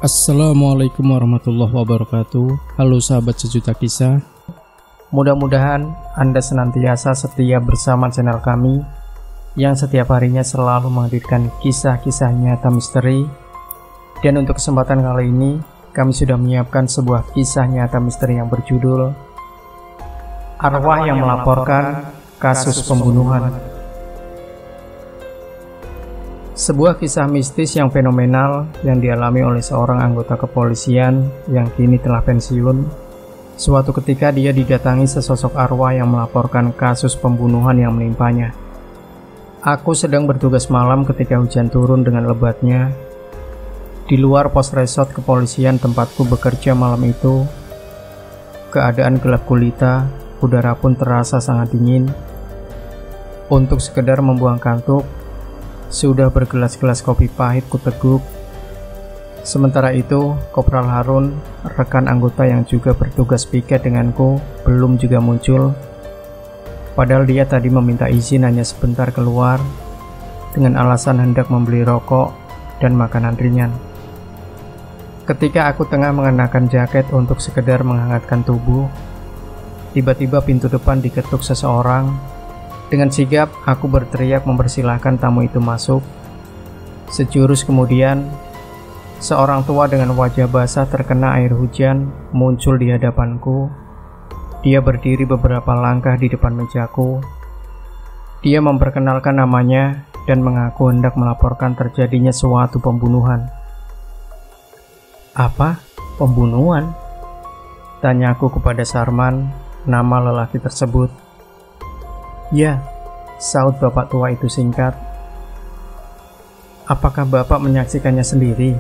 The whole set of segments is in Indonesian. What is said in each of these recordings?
Assalamualaikum warahmatullahi wabarakatuh. Halo sahabat sejuta kisah. Mudah-mudahan Anda senantiasa setia bersama channel kami yang setiap harinya selalu menghadirkan kisah-kisah nyata misteri. Dan untuk kesempatan kali ini, kami sudah menyiapkan sebuah kisah nyata misteri yang berjudul Arwah yang Melaporkan Kasus Pembunuhan. Sebuah kisah mistis yang fenomenal yang dialami oleh seorang anggota kepolisian yang kini telah pensiun. Suatu ketika dia didatangi sesosok arwah yang melaporkan kasus pembunuhan yang menimpanya. Aku sedang bertugas malam ketika hujan turun dengan lebatnya. Di luar pos resort kepolisian tempatku bekerja malam itu, keadaan gelap gulita, udara pun terasa sangat dingin. Untuk sekedar membuang kantuk, sudah bergelas-gelas kopi pahit kuteguk. Sementara itu, Kopral Harun, rekan anggota yang juga bertugas piket denganku, belum juga muncul. Padahal dia tadi meminta izin hanya sebentar keluar, dengan alasan hendak membeli rokok dan makanan ringan. Ketika aku tengah mengenakan jaket untuk sekedar menghangatkan tubuh, tiba-tiba pintu depan diketuk seseorang. Dengan sigap, aku berteriak mempersilahkan tamu itu masuk. Sejurus kemudian, seorang tua dengan wajah basah terkena air hujan muncul di hadapanku. Dia berdiri beberapa langkah di depan mejaku. Dia memperkenalkan namanya dan mengaku hendak melaporkan terjadinya suatu pembunuhan. Apa? Pembunuhan? Tanyaku kepada Sarman, nama lelaki tersebut. Ya, saut bapak tua itu singkat. Apakah bapak menyaksikannya sendiri?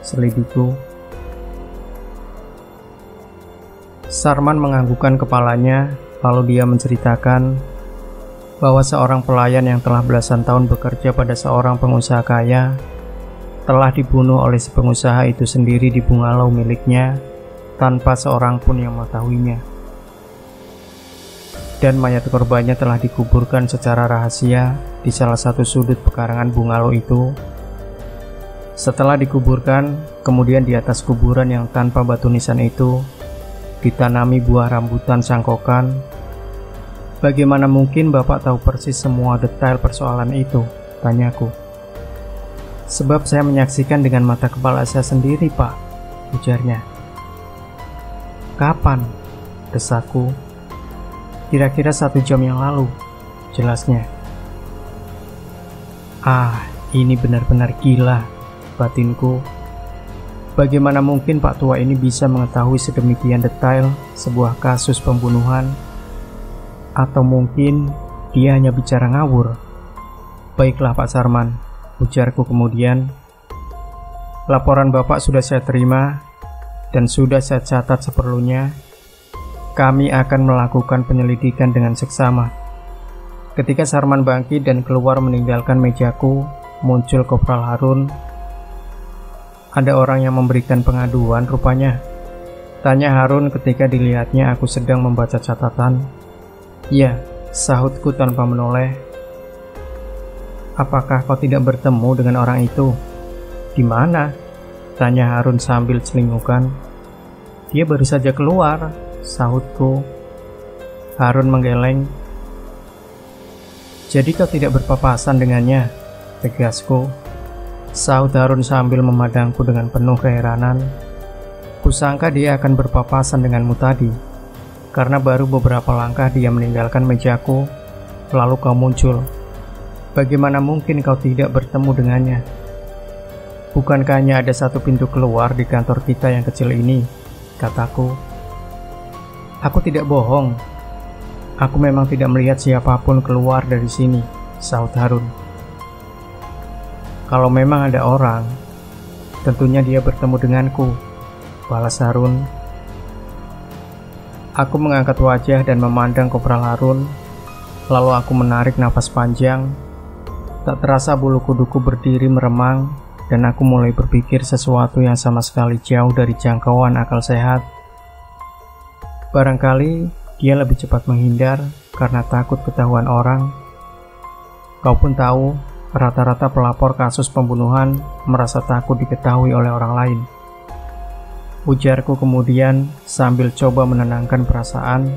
Selidikku. Sarman menganggukkan kepalanya, lalu dia menceritakan bahwa seorang pelayan yang telah belasan tahun bekerja pada seorang pengusaha kaya telah dibunuh oleh si pengusaha itu sendiri di bungalow miliknya tanpa seorang pun yang mengetahuinya. Dan mayat korbannya telah dikuburkan secara rahasia di salah satu sudut pekarangan bungalow itu. Setelah dikuburkan, kemudian di atas kuburan yang tanpa batu nisan itu ditanami buah rambutan sangkokan. Bagaimana mungkin bapak tahu persis semua detail persoalan itu? Tanyaku. Sebab saya menyaksikan dengan mata kepala saya sendiri, Pak, ujarnya. Kapan? Desaku. Kira-kira 1 jam yang lalu, jelasnya. Ini benar-benar gila, batinku. Bagaimana mungkin Pak Tua ini bisa mengetahui sedemikian detail sebuah kasus pembunuhan? Atau mungkin dia hanya bicara ngawur? Baiklah Pak Sarman, ujarku kemudian. Laporan Bapak sudah saya terima dan sudah saya catat seperlunya. Kami akan melakukan penyelidikan dengan seksama. Ketika Sarman bangkit dan keluar meninggalkan mejaku, muncul Kopral Harun. Ada orang yang memberikan pengaduan rupanya. Tanya Harun ketika dilihatnya aku sedang membaca catatan. Ya, sahutku tanpa menoleh. Apakah kau tidak bertemu dengan orang itu? Di mana? Tanya Harun sambil celingukan. Dia baru saja keluar, sahutku. Harun menggeleng. Jadi kau tidak berpapasan dengannya? Tegasku. Sahut Harun sambil memandangku dengan penuh keheranan. Kusangka dia akan berpapasan denganmu tadi, karena baru beberapa langkah dia meninggalkan mejaku, lalu kau muncul. Bagaimana mungkin kau tidak bertemu dengannya? Bukankah hanya ada satu pintu keluar di kantor kita yang kecil ini? Kataku. Aku tidak bohong. Aku memang tidak melihat siapapun keluar dari sini, sahut Harun. Kalau memang ada orang, tentunya dia bertemu denganku, balas Harun. Aku mengangkat wajah dan memandang Kopral Harun, lalu aku menarik nafas panjang. Tak terasa bulu kuduku berdiri meremang, dan aku mulai berpikir sesuatu yang sama sekali jauh dari jangkauan akal sehat. Barangkali dia lebih cepat menghindar karena takut ketahuan orang. Kau pun tahu, rata-rata pelapor kasus pembunuhan merasa takut diketahui oleh orang lain, ujarku kemudian sambil coba menenangkan perasaan.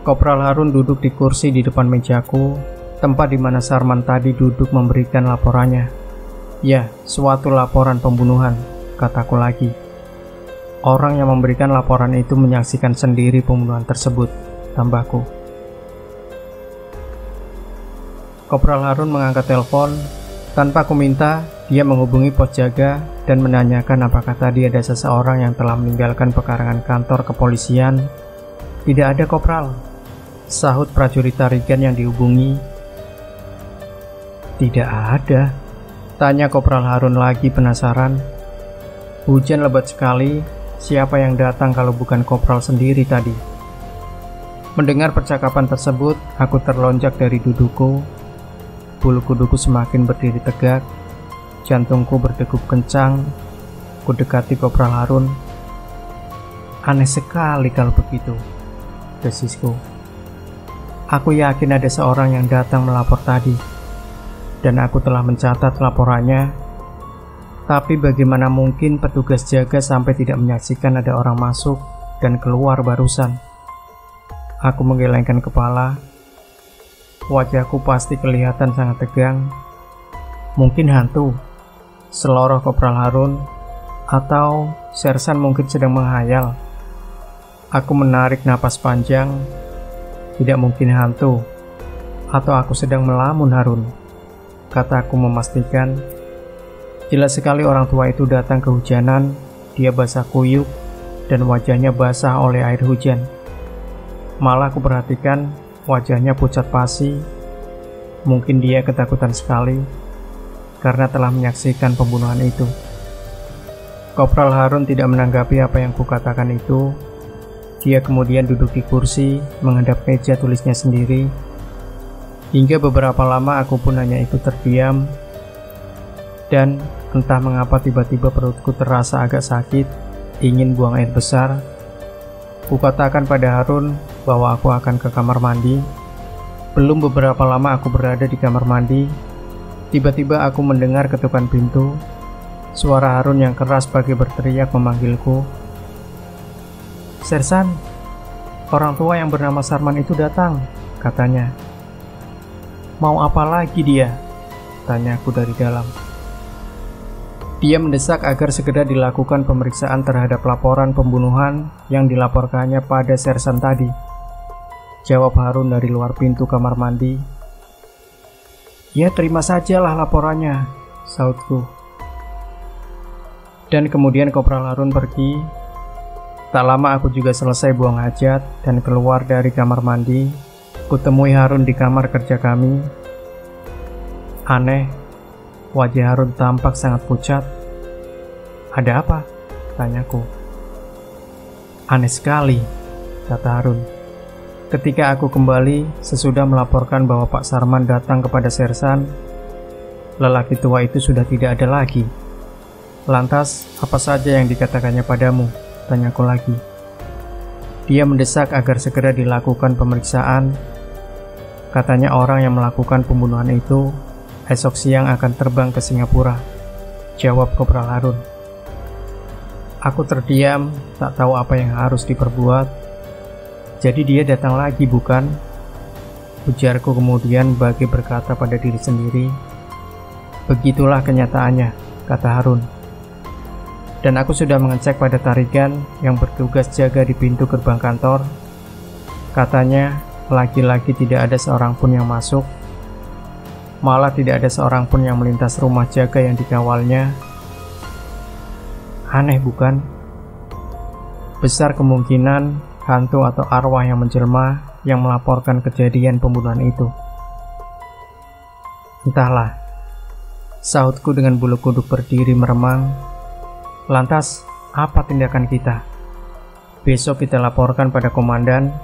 Kopral Harun duduk di kursi di depan mejaku, tempat di mana Sarman tadi duduk memberikan laporannya. Ya, suatu laporan pembunuhan, kataku lagi. Orang yang memberikan laporan itu menyaksikan sendiri pembunuhan tersebut, tambahku. Kopral Harun mengangkat telepon. Tanpa aku minta, dia menghubungi pos jaga dan menanyakan apakah tadi ada seseorang yang telah meninggalkan pekarangan kantor kepolisian. Tidak ada, Kopral, sahut prajurit Tarigan yang dihubungi. Tidak ada, tanya Kopral Harun lagi penasaran. Hujan lebat sekali, siapa yang datang kalau bukan Kopral sendiri tadi? Mendengar percakapan tersebut, aku terlonjak dari dudukku. Bulu kuduku semakin berdiri tegak, jantungku berdegup kencang. Ku dekati Kopral Harun. Aneh sekali kalau begitu, desisku. Aku yakin ada seorang yang datang melapor tadi, dan aku telah mencatat laporannya. Tapi bagaimana mungkin petugas jaga sampai tidak menyaksikan ada orang masuk dan keluar barusan? Aku menggelengkan kepala. Wajahku pasti kelihatan sangat tegang. Mungkin hantu, seloroh Kopral Harun, atau Sersan mungkin sedang menghayal. Aku menarik napas panjang. Tidak mungkin hantu, atau aku sedang melamun, Harun, kataku memastikan. Jelas sekali orang tua itu datang kehujanan. Dia basah kuyup dan wajahnya basah oleh air hujan. Malah aku perhatikan wajahnya pucat pasi. Mungkin dia ketakutan sekali karena telah menyaksikan pembunuhan itu. Kopral Harun tidak menanggapi apa yang kukatakan itu. Dia kemudian duduk di kursi, menghadap meja tulisnya sendiri. Hingga beberapa lama aku pun hanya ikut terdiam. Dan entah mengapa tiba-tiba perutku terasa agak sakit, ingin buang air besar. Kukatakan pada Harun bahwa aku akan ke kamar mandi. Belum beberapa lama aku berada di kamar mandi, tiba-tiba aku mendengar ketukan pintu. Suara Harun yang keras bagai berteriak memanggilku. Sersan, orang tua yang bernama Sarman itu datang, katanya. Mau apa lagi dia? Tanyaku dari dalam. Dia mendesak agar segera dilakukan pemeriksaan terhadap laporan pembunuhan yang dilaporkannya pada Sersan tadi. Jawab Harun dari luar pintu kamar mandi. Ya, terima sajalah laporannya, sahutku. Dan kemudian Kopral Harun pergi. Tak lama aku juga selesai buang hajat dan keluar dari kamar mandi. Kutemui Harun di kamar kerja kami. Aneh, wajah Harun tampak sangat pucat. Ada apa? Tanyaku. Aneh sekali, kata Harun. Ketika aku kembali sesudah melaporkan bahwa Pak Sarman datang kepada Sersan, lelaki tua itu sudah tidak ada lagi. Lantas, apa saja yang dikatakannya padamu? Tanyaku lagi. Dia mendesak agar segera dilakukan pemeriksaan. Katanya orang yang melakukan pembunuhan itu esok siang akan terbang ke Singapura. Jawab Kopral Harun. Aku terdiam, tak tahu apa yang harus diperbuat. Jadi dia datang lagi, bukan? Ujarku kemudian bagi berkata pada diri sendiri. Begitulah kenyataannya, kata Harun. Dan aku sudah mengecek pada Tarigan yang bertugas jaga di pintu gerbang kantor. Katanya, lagi-lagi tidak ada seorang pun yang masuk. Malah tidak ada seorang pun yang melintas rumah jaga yang dikawalnya. Aneh, bukan? Besar kemungkinan hantu atau arwah yang menjelma yang melaporkan kejadian pembunuhan itu. Entahlah, sahutku dengan bulu kuduk berdiri meremang. Lantas, apa tindakan kita? Besok kita laporkan pada komandan.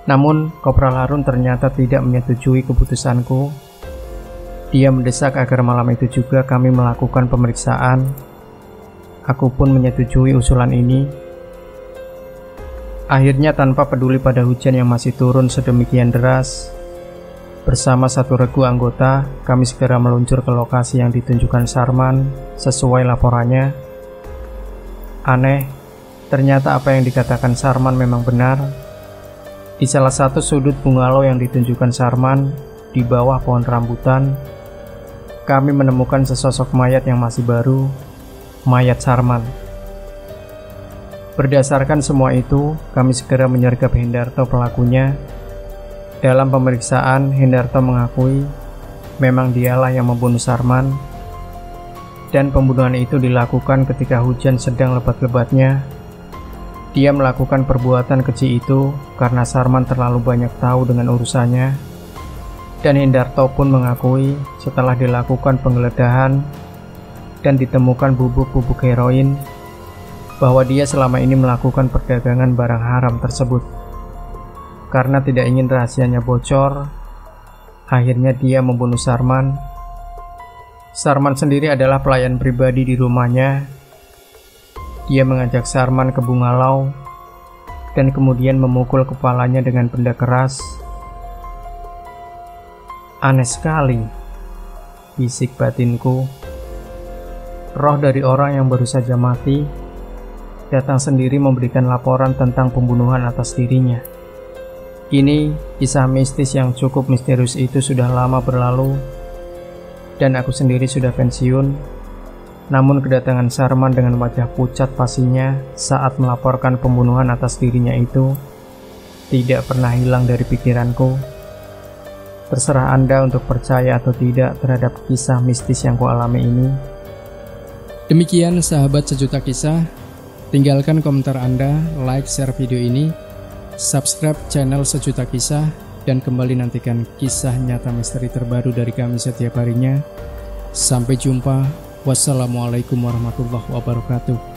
Namun, Kopral Harun ternyata tidak menyetujui keputusanku. Dia mendesak agar malam itu juga kami melakukan pemeriksaan. Aku pun menyetujui usulan ini. Akhirnya tanpa peduli pada hujan yang masih turun sedemikian deras, bersama satu regu anggota, kami segera meluncur ke lokasi yang ditunjukkan Sarman sesuai laporannya. Aneh, ternyata apa yang dikatakan Sarman memang benar. Di salah satu sudut bungalow yang ditunjukkan Sarman, di bawah pohon rambutan, kami menemukan sesosok mayat yang masih baru, mayat Sarman. Berdasarkan semua itu, kami segera menyergap Hendarto pelakunya. Dalam pemeriksaan, Hendarto mengakui memang dialah yang membunuh Sarman, dan pembunuhan itu dilakukan ketika hujan sedang lebat-lebatnya. Dia melakukan perbuatan keji itu karena Sarman terlalu banyak tahu dengan urusannya, dan Hendarto pun mengakui setelah dilakukan penggeledahan dan ditemukan bubuk-bubuk heroin bahwa dia selama ini melakukan perdagangan barang haram tersebut. Karena tidak ingin rahasianya bocor, akhirnya dia membunuh Sarman. Sarman sendiri adalah pelayan pribadi di rumahnya. Dia mengajak Sarman ke bungalow dan kemudian memukul kepalanya dengan benda keras. Aneh sekali, bisik batinku. Roh dari orang yang baru saja mati datang sendiri memberikan laporan tentang pembunuhan atas dirinya. Kini, kisah mistis yang cukup misterius itu sudah lama berlalu, dan aku sendiri sudah pensiun. Namun kedatangan Sarman dengan wajah pucat pasinya saat melaporkan pembunuhan atas dirinya itu tidak pernah hilang dari pikiranku. Terserah Anda untuk percaya atau tidak terhadap kisah mistis yang kualami ini. Demikian sahabat sejuta kisah. Tinggalkan komentar Anda, like, share video ini, subscribe channel Sejuta Kisah, dan kembali nantikan kisah nyata misteri terbaru dari kami setiap harinya. Sampai jumpa. Wassalamualaikum warahmatullahi wabarakatuh.